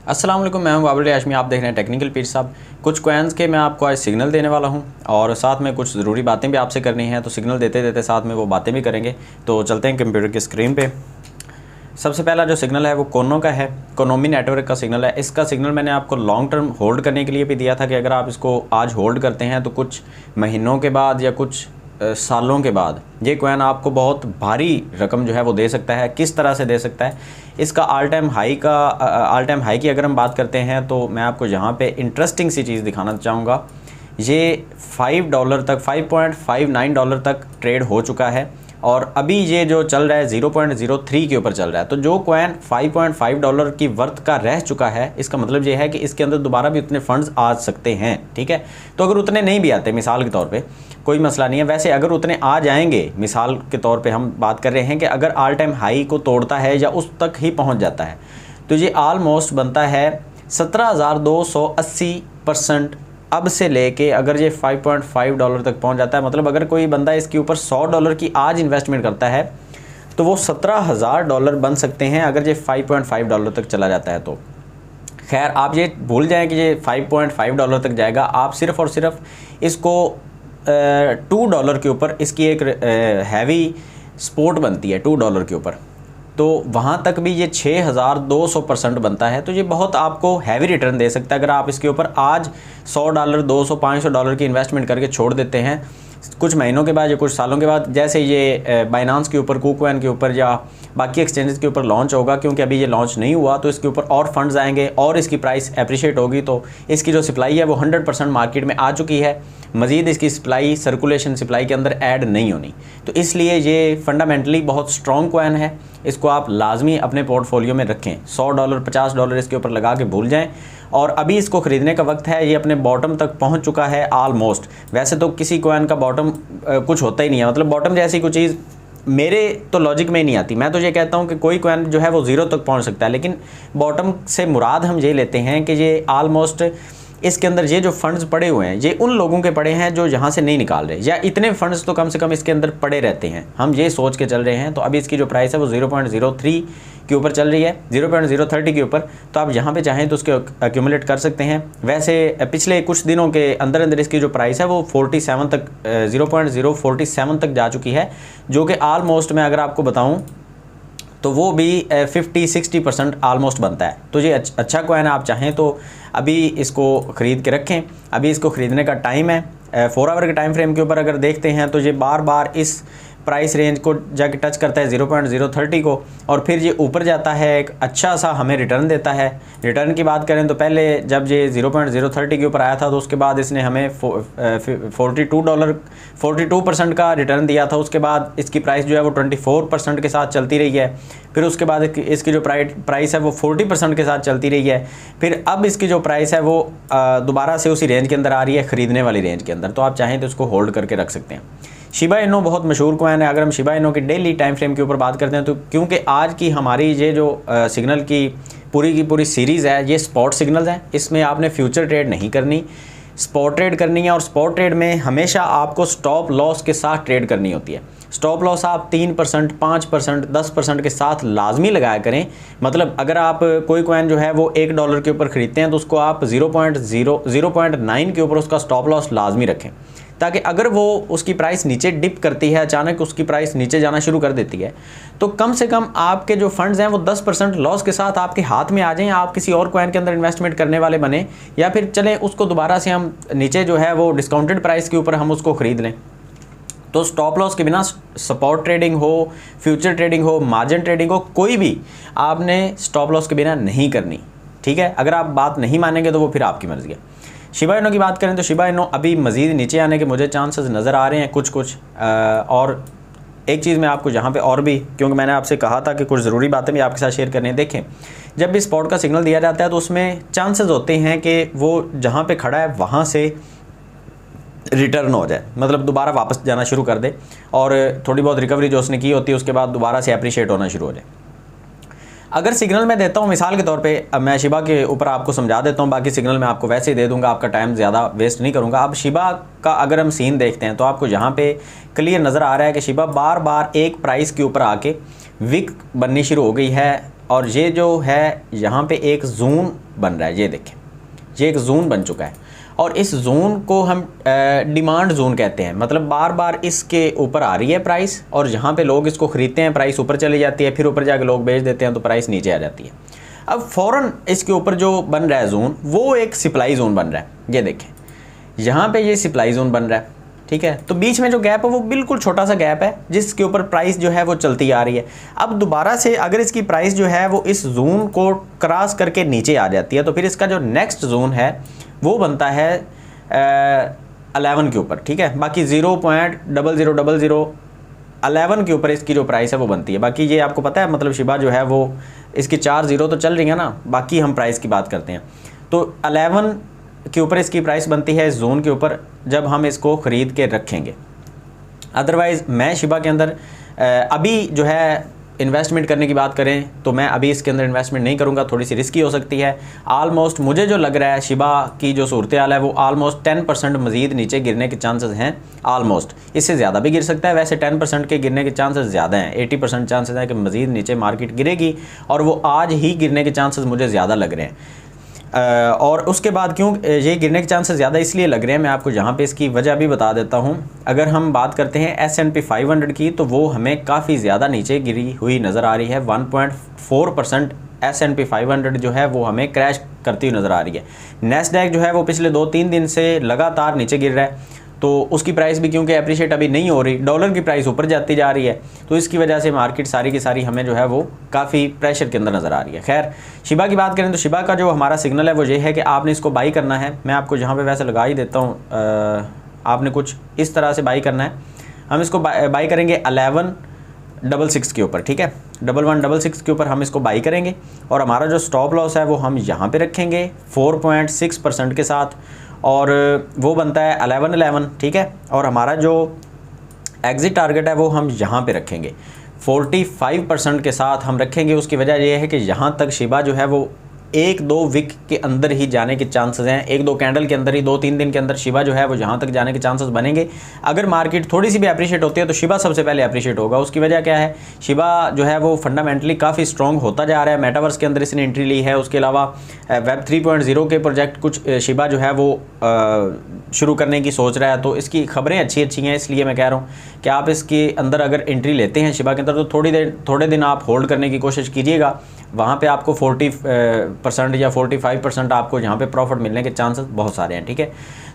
अस्सलाम वालेकुम, मैं हूं बाबर हाशमी। आप देख रहे हैं टेक्निकल पीर साहब। कुछ कॉइन्स के मैं आपको आज सिग्नल देने वाला हूं और साथ में कुछ ज़रूरी बातें भी आपसे करनी हैं, तो सिग्नल देते देते साथ में वो बातें भी करेंगे। तो चलते हैं कंप्यूटर की स्क्रीन पे। सबसे पहला जो सिग्नल है वो कोनो का है, कोनोमी नेटवर्क का सिग्नल है। इसका सिग्नल मैंने आपको लॉन्ग टर्म होल्ड करने के लिए भी दिया था कि अगर आप इसको आज होल्ड करते हैं तो कुछ महीनों के बाद या कुछ सालों के बाद ये कॉइन आपको बहुत भारी रकम जो है वो दे सकता है। किस तरह से दे सकता है, इसका ऑल टाइम हाई की अगर हम बात करते हैं तो मैं आपको यहाँ पे इंटरेस्टिंग सी चीज़ दिखाना चाहूँगा। ये $5 तक, $5.59 तक ट्रेड हो चुका है और अभी ये जो चल रहा है 0.03 के ऊपर चल रहा है। तो जो कॉइन $5.5 की वर्थ का रह चुका है, इसका मतलब ये है कि इसके अंदर दोबारा भी उतने फंड्स आ सकते हैं। ठीक है, तो अगर उतने नहीं भी आते, मिसाल के तौर पे कोई मसला नहीं है। वैसे अगर उतने आ जाएंगे, मिसाल के तौर पे हम बात कर रहे हैं कि अगर ऑल टाइम हाई को तोड़ता है या उस तक ही पहुंच जाता है तो ये आलमोस्ट बनता है 17,280% अब से लेके अगर ये $5.5 तक पहुंच जाता है। मतलब अगर कोई बंदा इसके ऊपर $100 की आज इन्वेस्टमेंट करता है तो वो $17,000 बन सकते हैं अगर ये $5.5 तक चला जाता है। तो खैर आप ये भूल जाएं कि ये $5.5 तक जाएगा। आप सिर्फ़ और सिर्फ इसको $2 के ऊपर इसकी एक हैवी सपोर्ट बनती है $2 के ऊपर, तो वहाँ तक भी ये 6,200% बनता है। तो ये बहुत आपको हैवी रिटर्न दे सकता है अगर आप इसके ऊपर आज $100, $200, $500 की इन्वेस्टमेंट करके छोड़ देते हैं। कुछ महीनों के बाद या कुछ सालों के बाद जैसे ये बाइनांस के ऊपर, कुकॉइन के ऊपर या बाकी एक्सचेंजेस के ऊपर लॉन्च होगा, क्योंकि अभी ये लॉन्च नहीं हुआ, तो इसके ऊपर और फंड्स आएंगे और इसकी प्राइस अप्रिशिएट होगी। तो इसकी जो सप्लाई है वो 100% मार्केट में आ चुकी है। मज़ीद इसकी सप्लाई सर्कुलेशन सप्लाई के अंदर ऐड नहीं होनी, तो इसलिए ये फंडामेंटली बहुत स्ट्रॉन्ग कॉइन है। इसको आप लाजमी अपने पोर्टफोलियो में रखें। $100, $50 इसके ऊपर लगा के भूल जाएं और अभी इसको ख़रीदने का वक्त है। ये अपने बॉटम तक पहुंच चुका है ऑलमोस्ट। वैसे तो किसी कॉइन का बॉटम कुछ होता ही नहीं है, मतलब बॉटम जैसी कोई चीज़ मेरे तो लॉजिक में ही नहीं आती। मैं तो ये कहता हूँ कि कोई कॉइन जो है वो ज़ीरो तक पहुँच सकता है, लेकिन बॉटम से मुराद हम ये लेते हैं कि ये ऑलमोस्ट इसके अंदर ये जो फंड्स पड़े हुए हैं ये उन लोगों के पड़े हैं जो यहाँ से नहीं निकाल रहे, या इतने फंड्स तो कम से कम इसके अंदर पड़े रहते हैं। हम ये सोच के चल रहे हैं। तो अभी इसकी जो प्राइस है वो 0.03 के ऊपर चल रही है, 0.030 के ऊपर। तो आप यहाँ पे चाहें तो उसके एक्यूमुलेट कर सकते हैं। वैसे पिछले कुछ दिनों के अंदर अंदर इसकी जो प्राइस है वो 47 तक 0.047 तक जा चुकी है, जो कि आलमोस्ट मैं अगर आपको बताऊँ तो वो भी 50-60% आलमोस्ट बनता है। तो ये अच्छा कॉइन है। आप चाहें तो अभी इसको ख़रीद के रखें। अभी इसको ख़रीदने का टाइम है 4 आवर के टाइम फ्रेम के ऊपर अगर देखते हैं तो ये बार बार इस प्राइस रेंज को जाके टच करता है 0.030 को, और फिर ये ऊपर जाता है, एक अच्छा सा हमें रिटर्न देता है। रिटर्न की बात करें तो पहले जब ये 0.030 के ऊपर आया था तो उसके बाद इसने हमें $42 का रिटर्न दिया था। उसके बाद इसकी प्राइस जो है वो 24% के साथ चलती रही है। फिर उसके बाद इसकी जो प्राइस है वो 40% के साथ चलती रही है। फिर अब इसकी जो प्राइस है वो दोबारा से उसी रेंज के अंदर आ रही है, ख़रीदने वाली रेंज के अंदर। तो आप चाहें तो इसको होल्ड करके रख सकते हैं। शिबा इनो बहुत मशहूर कॉइन है। अगर हम शिबा इनो की डेली टाइम फ्रेम के ऊपर बात करते हैं तो क्योंकि आज की हमारी ये जो सिग्नल की पूरी सीरीज़ है ये स्पॉट सिग्नल्स हैं, इसमें आपने फ्यूचर ट्रेड नहीं करनी, स्पॉट ट्रेड करनी है। और स्पॉट ट्रेड में हमेशा आपको स्टॉप लॉस के साथ ट्रेड करनी होती है। स्टॉप लॉस आप 3%, 5%, 10% के साथ लाजमी लगाया करें। मतलब अगर आप कोई कॉइन जो है वो $1 के ऊपर ख़रीदते हैं तो उसको आप 0.9 के ऊपर उसका स्टॉप लॉस लाजमी रखें, ताकि अगर वो उसकी प्राइस नीचे डिप करती है, अचानक उसकी प्राइस नीचे जाना शुरू कर देती है, तो कम से कम आपके जो फंड्स हैं वो 10% लॉस के साथ आपके हाथ में आ जाएं। आप किसी और कॉइन के अंदर इन्वेस्टमेंट करने वाले बने, या फिर चलें उसको दोबारा से हम नीचे जो है वो डिस्काउंटेड प्राइस के ऊपर हम उसको ख़रीद लें। तो स्टॉप लॉस के बिना सपोर्ट ट्रेडिंग हो, फ्यूचर ट्रेडिंग हो, मार्जिन ट्रेडिंग हो, कोई भी आपने स्टॉप लॉस के बिना नहीं करनी। ठीक है, अगर आप बात नहीं मानेंगे तो वो फिर आपकी मर्ज़ी है। शिबा इनो की बात करें तो शिबा इनो अभी मज़ीद नीचे आने के मुझे चांसेस नज़र आ रहे हैं कुछ। और एक चीज़ मैं आपको यहाँ पे और भी, क्योंकि मैंने आपसे कहा था कि कुछ ज़रूरी बातें भी आपके साथ शेयर करनी है। देखें, जब भी स्पॉट का सिग्नल दिया जाता है तो उसमें चांसेस होते हैं कि वो जहाँ पे खड़ा है वहाँ से रिटर्न हो जाए, मतलब दोबारा वापस जाना शुरू कर दे और थोड़ी बहुत रिकवरी जो उसने की होती है उसके बाद दोबारा से अप्रिशिएट होना शुरू हो जाए। अगर सिग्नल मैं देता हूँ मिसाल के तौर पे, अब मैं शिबा के ऊपर आपको समझा देता हूँ, बाकी सिग्नल मैं आपको वैसे ही दे दूँगा, आपका टाइम ज़्यादा वेस्ट नहीं करूँगा। अब शिबा का अगर हम सीन देखते हैं तो आपको यहाँ पे क्लियर नज़र आ रहा है कि शिबा बार बार एक प्राइस के ऊपर आके विक बननी शुरू हो गई है और ये जो है यहाँ पे एक जोन बन रहा है, ये देखें ये एक जोन बन चुका है और इस जोन को हम डिमांड जोन कहते हैं। मतलब बार बार इसके ऊपर आ रही है प्राइस और जहाँ पे लोग इसको ख़रीदते हैं प्राइस ऊपर चली जाती है, फिर ऊपर जाके लोग बेच देते हैं तो प्राइस नीचे आ जाती है। अब फ़ौरन इसके ऊपर जो बन रहा है जोन वो एक सप्लाई जोन बन रहा है, ये देखें यहाँ पे ये सप्लाई जोन बन रहा है, ठीक है। तो बीच में जो गैप है वो बिल्कुल छोटा सा गैप है जिसके ऊपर प्राइस जो है वो चलती आ रही है। अब दोबारा से अगर इसकी प्राइस जो है वो इस जोन को क्रॉस करके नीचे आ जाती है तो फिर इसका जो नेक्स्ट जोन है वो बनता है 11 के ऊपर, ठीक है। बाकी 0.000011 के ऊपर इसकी जो प्राइस है वो बनती है। बाकी ये आपको पता है मतलब शिबा जो है वो इसकी 4 0 तो चल रही है ना, बाकी हम प्राइस की बात करते हैं। तो 11 के ऊपर इसकी प्राइस बनती है इस जोन के ऊपर जब हम इसको ख़रीद के रखेंगे। अदरवाइज़ मैं शिबा के अंदर अभी जो है इन्वेस्टमेंट करने की बात करें तो मैं अभी इसके अंदर इन्वेस्टमेंट नहीं करूंगा, थोड़ी सी रिस्की हो सकती है। आलमोस्ट मुझे जो लग रहा है शिबा की जो सूरत हाल है वो आलमोस्ट 10% मज़ीद नीचे गिरने के चांसेस हैं। आलमोस्ट इससे ज़्यादा भी गिर सकता है, वैसे 10% के गिरने के चांसेस ज़्यादा हैं। 80% चांसेस हैं कि मज़ीद नीचे मार्केट गिरेगी और वो आज ही गिरने के चांसेस मुझे ज़्यादा लग रहे हैं। और उसके बाद क्यों ये गिरने के चांसेस ज़्यादा इसलिए लग रहे हैं, मैं आपको यहाँ पे इसकी वजह भी बता देता हूँ। अगर हम बात करते हैं S&P 500 की तो वो हमें काफ़ी ज़्यादा नीचे गिरी हुई नज़र आ रही है। 1.4% S&P 500 जो है वो हमें क्रैश करती हुई नज़र आ रही है। नैस्डैक जो है वो पिछले 2-3 दिन से लगातार नीचे गिर रहा है तो उसकी प्राइस भी क्योंकि अप्रिशिएट अभी नहीं हो रही, डॉलर की प्राइस ऊपर जाती जा रही है तो इसकी वजह से मार्केट सारी की सारी हमें जो है वो काफ़ी प्रेशर के अंदर नज़र आ रही है। खैर शिबा की बात करें तो शिबा का जो हमारा सिग्नल है वो ये है कि आपने इसको बाई करना है। मैं आपको यहाँ पे वैसे लगा ही देता हूँ, आपने कुछ इस तरह से बाई करना है। हम इसको बाई करेंगे 1166 के ऊपर, ठीक है। 1166 के ऊपर हम इसको बाई करेंगे और हमारा जो स्टॉप लॉस है वो हम यहाँ पे रखेंगे 4.6% के साथ और वो बनता है 1111, ठीक है। और हमारा जो एग्ज़िट टारगेट है वो हम यहाँ पे रखेंगे 45% के साथ हम रखेंगे। उसकी वजह ये है कि यहाँ तक शिबा जो है वो 1-2 वीक के अंदर ही जाने के चांसेस हैं, 1-2 कैंडल के अंदर ही 2-3 दिन के अंदर शिबा जो है वो जहाँ तक जाने के चांसेस बनेंगे। अगर मार्केट थोड़ी सी भी अप्रिशिएट होती है तो शिबा सबसे पहले अप्रिशिएट होगा। उसकी वजह क्या है, शिबा जो है वो फंडामेंटली काफ़ी स्ट्रॉन्ग होता जा रहा है। मेटावर्स के अंदर इसने एंट्री ली है, उसके अलावा वेब 3.0 के प्रोजेक्ट कुछ शिबा जो है वो शुरू करने की सोच रहा है। तो इसकी खबरें अच्छी हैं, इसलिए मैं कह रहा हूँ कि आप इसके अंदर अगर एंट्री लेते हैं शिबा के अंदर तो थोड़े दिन आप होल्ड करने की कोशिश कीजिएगा। वहाँ पे आपको 40% या 45% आपको यहाँ पे प्रॉफिट मिलने के चांसेस बहुत सारे हैं, ठीक है।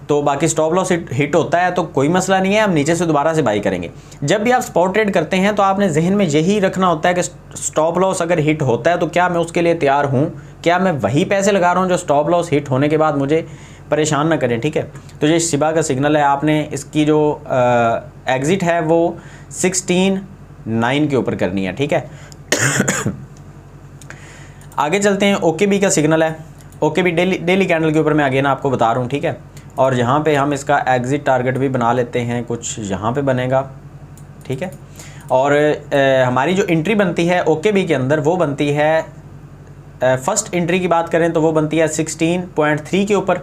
तो बाकी स्टॉप लॉस हिट होता है तो कोई मसला नहीं है, हम नीचे से दोबारा से बाई करेंगे। जब भी आप स्पॉट ट्रेड करते हैं तो आपने जहन में यही रखना होता है कि स्टॉप लॉस अगर हिट होता है तो क्या मैं उसके लिए तैयार हूँ, क्या मैं वही पैसे लगा रहा हूँ जो स्टॉप लॉस हिट होने के बाद मुझे परेशान ना करें, ठीक है। तो ये शिबा का सिग्नल है, आपने इसकी जो एग्ज़िट है वो 16.9 के ऊपर करनी है, ठीक है। आगे चलते हैं, OKB का सिग्नल है। OKB डेली कैंडल के ऊपर मैं अगेन आपको बता रहा हूँ, ठीक है। और यहाँ पे हम इसका एग्ज़िट टारगेट भी बना लेते हैं, कुछ यहाँ पे बनेगा, ठीक है। और हमारी जो एंट्री बनती है OKB के अंदर वो बनती है, फर्स्ट एंट्री की बात करें तो वो बनती है 16.3 के ऊपर।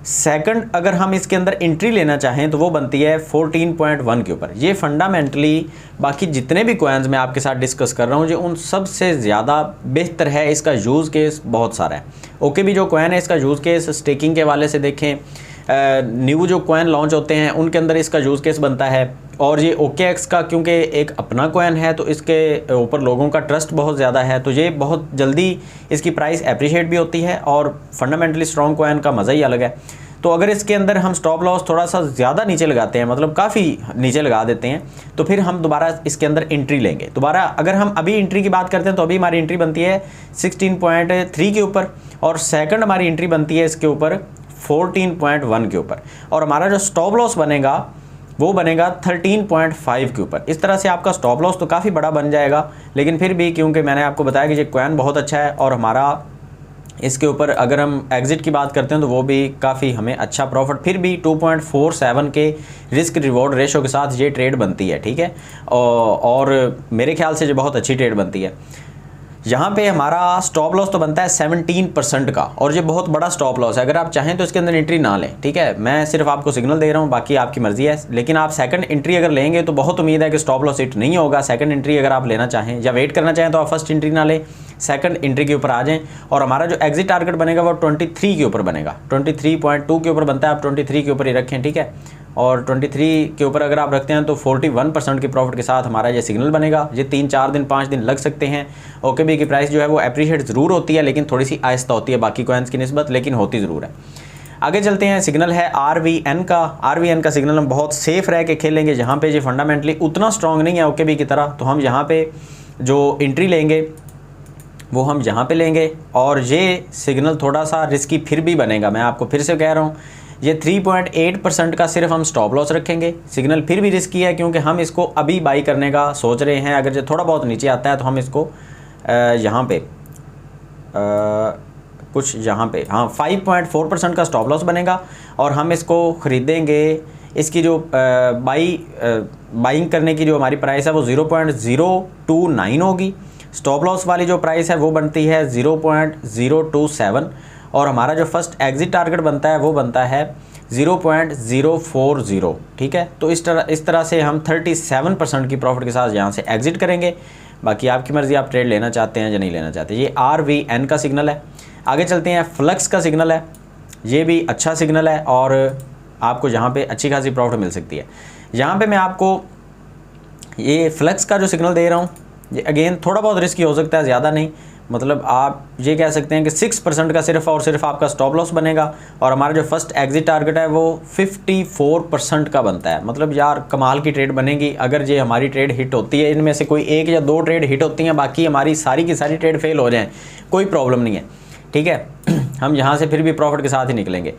सेकंड अगर हम इसके अंदर एंट्री लेना चाहें तो वो बनती है 14.1 के ऊपर। ये फंडामेंटली बाकी जितने भी कॉइन्स मैं आपके साथ डिस्कस कर रहा हूँ जो उन सब से ज़्यादा बेहतर है, इसका यूज़ केस बहुत सारा है। OKB जो कॉइन है इसका यूज़ केस स्टेकिंग के वाले से देखें, न्यू जो कॉइन लॉन्च होते हैं उनके अंदर इसका यूज़ केस बनता है। और ये OKX का क्योंकि एक अपना कॉइन है तो इसके ऊपर लोगों का ट्रस्ट बहुत ज़्यादा है तो ये बहुत जल्दी इसकी प्राइस अप्रिशिएट भी होती है और फंडामेंटली स्ट्रॉन्ग कॉइन का मज़ा ही अलग है। तो अगर इसके अंदर हम स्टॉप लॉस थोड़ा सा ज़्यादा नीचे लगाते हैं, मतलब काफ़ी नीचे लगा देते हैं, तो फिर हम दोबारा इसके अंदर एंट्री लेंगे। दोबारा अगर हम अभी एंट्री की बात करते हैं तो अभी हमारी एंट्री बनती है 16.3 के ऊपर और सेकंड हमारी एंट्री बनती है इसके ऊपर 14.1 के ऊपर और हमारा जो स्टॉप लॉस बनेगा वो बनेगा 13.5 के ऊपर। इस तरह से आपका स्टॉप लॉस तो काफ़ी बड़ा बन जाएगा, लेकिन फिर भी क्योंकि मैंने आपको बताया कि ये कॉइन बहुत अच्छा है और हमारा इसके ऊपर अगर हम एग्ज़िट की बात करते हैं तो वो भी काफ़ी हमें अच्छा प्रॉफिट, फिर भी 2.47 के रिस्क रिवॉर्ड रेशो के साथ ये ट्रेड बनती है, ठीक है। और मेरे ख्याल से ये बहुत अच्छी ट्रेड बनती है। यहाँ पे हमारा स्टॉप लॉस तो बनता है 17% का, और ये बहुत बड़ा स्टॉप लॉस है। अगर आप चाहें तो इसके अंदर एंट्री ना लें, ठीक है, मैं सिर्फ आपको सिग्नल दे रहा हूँ, बाकी आपकी मर्जी है। लेकिन आप सेकंड एंट्री अगर लेंगे तो बहुत उम्मीद है कि स्टॉप लॉस हिट नहीं होगा। सेकंड एंट्री अगर आप लेना चाहें या वेट करना चाहें तो आप फर्स्ट एंट्री ना लें, सेकंड एंट्री के ऊपर आ जाएं। और हमारा जो एग्जिट टारगेट बनेगा वो 23 के ऊपर बनेगा, 23.2 के ऊपर बनता है, आप 23 के ऊपर ही रखें, ठीक है। और 23 के ऊपर अगर आप रखते हैं तो 41% की प्रॉफिट के साथ हमारा ये सिग्नल बनेगा। ये 3-4 दिन 5 दिन लग सकते हैं। OKB की प्राइस जो है वो अप्रिशिएट ज़रूर होती है, लेकिन थोड़ी सी आहिस्ता होती है बाकी कॉइन्स की निस्बत, लेकिन होती ज़रूर है। आगे चलते हैं, सिग्नल है RVN का। RVN का सिग्नल हम बहुत सेफ रह के खेलेंगे, जहाँ पे ये फंडामेंटली उतना स्ट्रॉन्ग नहीं है OKB की तरह, तो हम यहाँ पे जो एंट्री लेंगे वो हम यहाँ पे लेंगे। और ये सिग्नल थोड़ा सा रिस्की फिर भी बनेगा, मैं आपको फिर से कह रहा हूँ। ये 3.8% का सिर्फ हम स्टॉप लॉस रखेंगे। सिग्नल फिर भी रिस्की है क्योंकि हम इसको अभी बाई करने का सोच रहे हैं। अगर ये थोड़ा बहुत नीचे आता है तो हम इसको यहाँ पे कुछ यहाँ पे 5.4% का स्टॉप लॉस बनेगा और हम इसको ख़रीदेंगे। इसकी जो बाइंग करने की जो हमारी प्राइस है वो 0.029 होगी। स्टॉप लॉस वाली जो प्राइस है वो बनती है 0.027 और हमारा जो फर्स्ट एग्जिट टारगेट बनता है वो बनता है 0.040, ठीक है। तो इस तरह से हम 37% की प्रॉफिट के साथ यहाँ से एग्जिट करेंगे। बाकी आपकी मर्ज़ी, आप ट्रेड लेना चाहते हैं या नहीं लेना चाहते। ये RVN का सिग्नल है। आगे चलते हैं, फ्लक्स का सिग्नल है। ये भी अच्छा सिग्नल है और आपको यहाँ पे अच्छी खासी प्रॉफिट मिल सकती है। यहाँ पे मैं आपको ये फ्लक्स का जो सिग्नल दे रहा हूँ, ये अगेन थोड़ा बहुत रिस्की हो सकता है, ज़्यादा नहीं। मतलब आप ये कह सकते हैं कि 6% का सिर्फ और सिर्फ आपका स्टॉप लॉस बनेगा और हमारा जो फर्स्ट एग्जिट टारगेट है वो 54% का बनता है। मतलब यार कमाल की ट्रेड बनेगी अगर ये हमारी ट्रेड हिट होती है। इनमें से कोई 1 या 2 ट्रेड हिट होती हैं, बाकी हमारी सारी की सारी ट्रेड फेल हो जाएँ, कोई प्रॉब्लम नहीं है, ठीक है। हम यहाँ से फिर भी प्रॉफिट के साथ ही निकलेंगे।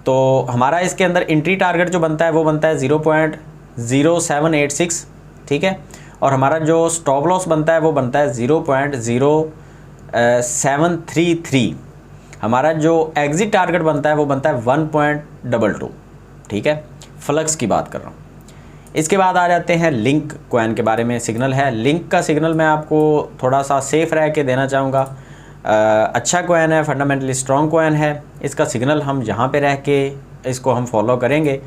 तो हमारा इसके अंदर एंट्री टारगेट जो बनता है वो बनता है 0.0786, ठीक है। और हमारा जो स्टॉप लॉस बनता है वो बनता है 0.0733। हमारा जो एग्जिट टारगेट बनता है वो बनता है 1.22, ठीक है। फ्लक्स की बात कर रहा हूँ। इसके बाद आ जाते हैं लिंक कॉइन के बारे में। सिग्नल है लिंक का सिग्नल, मैं आपको थोड़ा सा सेफ रह के देना चाहूँगा। अच्छा कॉइन है, फंडामेंटली स्ट्रॉन्ग कॉइन है। इसका सिग्नल हम यहाँ पे रह के इसको हम फॉलो करेंगे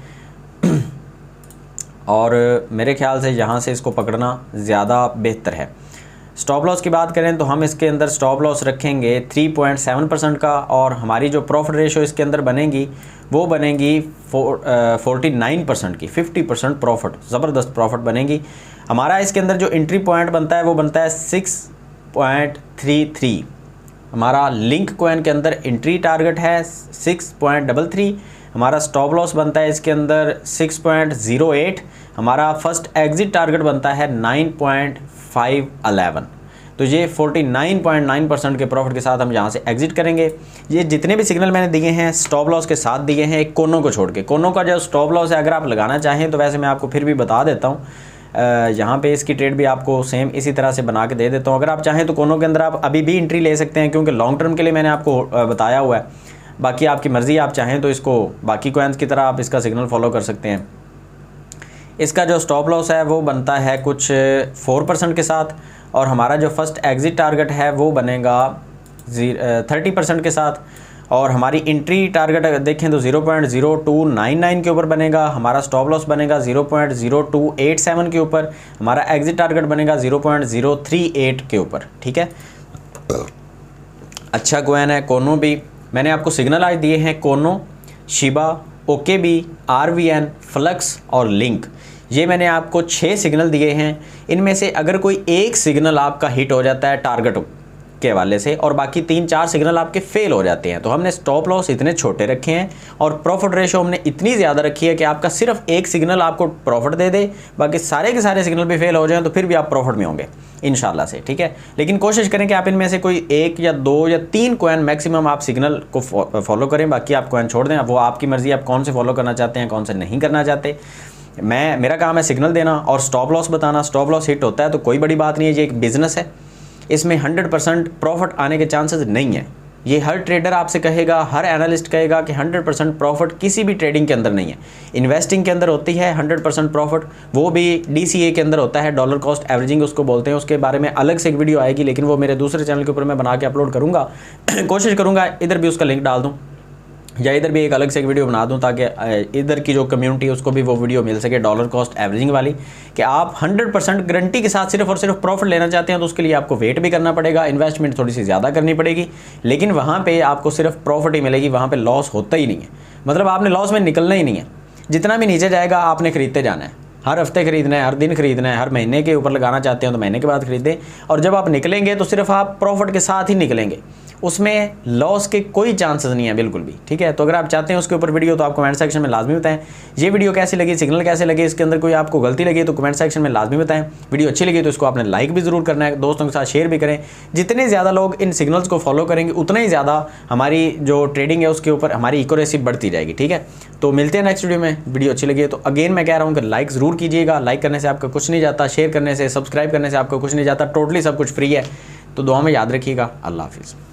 और मेरे ख्याल से यहाँ से इसको पकड़ना ज़्यादा बेहतर है। स्टॉप लॉस की बात करें तो हम इसके अंदर स्टॉप लॉस रखेंगे 3.7% का और हमारी जो प्रॉफिट रेशो इसके अंदर बनेगी वो बनेगी 49% की, 50% प्रॉफिट, ज़बरदस्त प्रॉफिट बनेगी। हमारा इसके अंदर जो एंट्री पॉइंट बनता है वो बनता है 6.33। हमारा लिंक कॉइन के अंदर एंट्री टारगेट है 6.33। हमारा स्टॉप लॉस बनता है इसके अंदर 6.08। हमारा फर्स्ट एग्जिट टारगेट बनता है 9.511। तो ये 49.9% के प्रॉफिट के साथ हम यहाँ से एग्जिट करेंगे। ये जितने भी सिग्नल मैंने दिए हैं स्टॉप लॉस के साथ दिए हैं, एक कोनों को छोड़ के। कोनों का जो स्टॉप लॉस है अगर आप लगाना चाहें तो वैसे मैं आपको फिर भी बता देता हूँ। यहाँ पे इसकी ट्रेड भी आपको सेम इसी तरह से बना के दे देता हूँ। अगर आप चाहें तो कोनों के अंदर आप अभी भी एंट्री ले सकते हैं क्योंकि लॉन्ग टर्म के लिए मैंने आपको बताया हुआ है। बाकी आपकी मर्ज़ी, आप चाहें तो इसको बाकी कॉइन्स की तरह आप इसका सिग्नल फॉलो कर सकते हैं। इसका जो स्टॉप लॉस है वो बनता है कुछ 4% के साथ और हमारा जो फर्स्ट एग्जिट टारगेट है वो बनेगा 30% के साथ और हमारी एंट्री टारगेट देखें तो 0.0299 के ऊपर बनेगा। हमारा स्टॉप लॉस बनेगा 0.0287 के ऊपर। हमारा एग्जिट टारगेट बनेगा 0.038 के ऊपर, ठीक है। अच्छा कॉइन है कोनो भी। मैंने आपको सिग्नल आज दिए हैं कोनो, शिबा, OKB, RVN, फ्लक्स और लिंक। ये मैंने आपको 6 सिग्नल दिए हैं। इनमें से अगर कोई एक सिग्नल आपका हिट हो जाता है टारगेट के हवाले से और बाकी 3-4 सिग्नल आपके फेल हो जाते हैं तो हमने स्टॉप लॉस इतने छोटे रखे हैं और प्रॉफिट रेशो हमने इतनी ज़्यादा रखी है कि आपका सिर्फ एक सिग्नल आपको प्रॉफिट दे दे, बाकी सारे के सारे सिग्नल भी फेल हो जाएं तो फिर भी आप प्रॉफिट में होंगे इंशाल्लाह से, ठीक है। लेकिन कोशिश करें कि आप इनमें से कोई 1 या 2 या 3 कॉइन मैक्सिमम आप सिग्नल को फॉलो करें, बाकी आप कॉइन छोड़ दें। वो आपकी मर्ज़ी, आप कौन से फॉलो करना चाहते हैं, कौन से नहीं करना चाहते। मेरा काम है सिग्नल देना और स्टॉप लॉस बताना। स्टॉप लॉस हिट होता है तो कोई बड़ी बात नहीं है, ये एक बिज़नेस है, इसमें 100% प्रॉफिट आने के चांसेस नहीं है। ये हर ट्रेडर आपसे कहेगा, हर एनालिस्ट कहेगा कि 100% प्रॉफिट किसी भी ट्रेडिंग के अंदर नहीं है। इन्वेस्टिंग के अंदर होती है 100% प्रॉफिट, वो भी DCA के अंदर होता है, डॉलर कॉस्ट एवरेजिंग उसको बोलते हैं। उसके बारे में अलग से एक वीडियो आएगी, लेकिन वो मेरे दूसरे चैनल के ऊपर मैं बना के अपलोड करूँगा। कोशिश करूँगा इधर भी उसका लिंक डाल दूँ या इधर भी एक अलग से एक वीडियो बना दूं, ताकि इधर की जो कम्युनिटी है उसको भी वो वीडियो मिल सके, डॉलर कॉस्ट एवरेजिंग वाली, कि आप 100% गारंटी के साथ सिर्फ और सिर्फ प्रॉफिट लेना चाहते हैं तो उसके लिए आपको वेट भी करना पड़ेगा, इन्वेस्टमेंट थोड़ी सी ज़्यादा करनी पड़ेगी, लेकिन वहाँ पे आपको सिर्फ प्रॉफिट ही मिलेगी, वहाँ पे लॉस होता ही नहीं है। मतलब आपने लॉस में निकलना ही नहीं है, जितना भी नीचे जाएगा आपने खरीदते जाना है, हर हफ्ते खरीदना है, हर दिन खरीदना है, हर महीने के ऊपर लगाना चाहते हैं तो महीने के बाद खरीदें, और जब आप निकलेंगे तो सिर्फ आप प्रॉफिट के साथ ही निकलेंगे, उसमें लॉस के कोई चांसेस नहीं है बिल्कुल भी, ठीक है। तो अगर आप चाहते हैं उसके ऊपर वीडियो तो आप कमेंट सेक्शन में लाजमी बताएं। ये वीडियो कैसी लगी, सिग्नल कैसे लगे, इसके अंदर कोई आपको गलती लगी तो कमेंट सेक्शन में लाजमी बताएं। वीडियो अच्छी लगी तो इसको आपने लाइक भी ज़रूर करना है, दोस्तों के साथ शेयर भी करें। जितने ज़्यादा लोग इन सिग्नल्स को फॉलो करेंगे उतना ही ज़्यादा हमारी जो ट्रेडिंग है उसके ऊपर हमारी एक्यूरेसी बढ़ती जाएगी, ठीक है। तो मिलते हैं नेक्स्ट वीडियो में। वीडियो अच्छी लगी तो अगेन मैं कह रहा हूँ कि लाइक ज़रूर कीजिएगा, लाइक करने से आपका कुछ नहीं जाता, शेयर करने से, सब्सक्राइब करने से आपका कुछ नहीं जाता, टोटली सब कुछ फ्री है। तो दुआ में याद रखिएगा। अल्लाह हाफिज़।